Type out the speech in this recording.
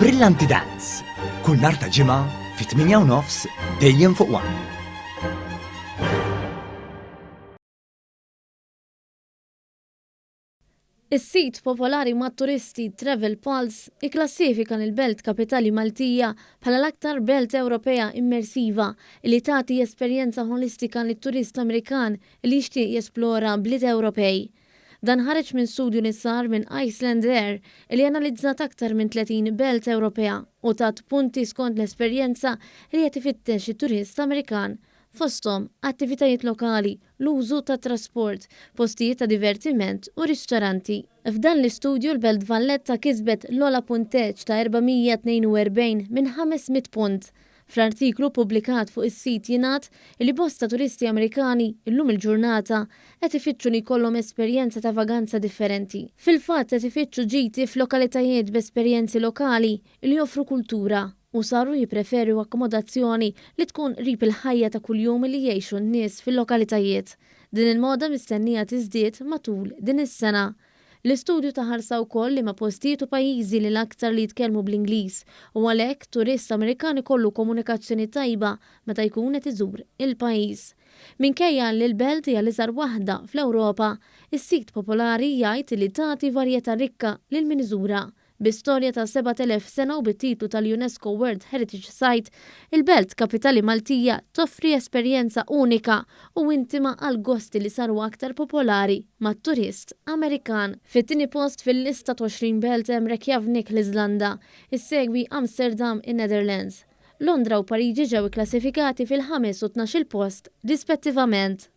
Brillanti Dance. Kull nhar ta' ġimgħa fit-8:30 dejjem fuq One. Is-sit popolari mat-turisti Travel Pulse ikklassifika l-belt kapitali Maltija bħala l-aktar belt Ewropea immersiva li tagħti esperjenza holistika lit-turist Amerikan li jixtieq jesplora bliet Ewropej. Dan ħareġ minn studju li sar minn Icelandair li analizzat aktar minn 30 belt Ewropea u tat punti skont l-esperjenza li qed ifittex it-turist Amerikan. Fosthom attivitajiet lokali, l-użu ta' trasport, postijiet ta' divertiment u ristoranti. F'dan l-istudju l-Belt Valletta kisbet l-ola punteġġ ta' 442 minn 500 punt. Fl-artiklu pubblikat fuq is-sit jingħad li bosta turisti Amerikani illum il-ġurnata qed ifittxu li jkollhom esperjenza ta' vaganza differenti. Fil-fatt qed ifittxu ġiti f'lokalitajiet b'esperjenzi lokali li joffru kultura u saru jippreferu akkomodazzjoni li tkun qrib il-ħajja ta' kuljum li jgħixu n-nies fil-lokalitajiet. Din il-moda mistennija tiżdied matul din is-sena. L-istudju taħarsa wkoll li ma' postijiet u pajjiżi li l-aktar li jitkellmu bl-Ingliż u għalhekk turist Amerikan ikollu komunikazzjoni tajba meta jkun qed iżur il-pajjiż. Minkejja li l-belt hija l-iżgħar waħda fl-Ewropa, is-sit popolari jgħid li tagħti varjetà rikka lil min iżura. Bi-storja ta' 7,000 sena u bit-titlu tal-UNESCO World Heritage Site, il-belt kapitali Maltija toffri esperjenza unika u intima għal gosti li saru aktar popolari mat-turist Amerikan. Fit-tieni post fil-lista 20 belt hemm Reykjavik l-Iżlanda, issegwi Amsterdam in-Netherlands. Londra u Pariġi ġew ikklassifikati fil-5 u 12 post rispettivament.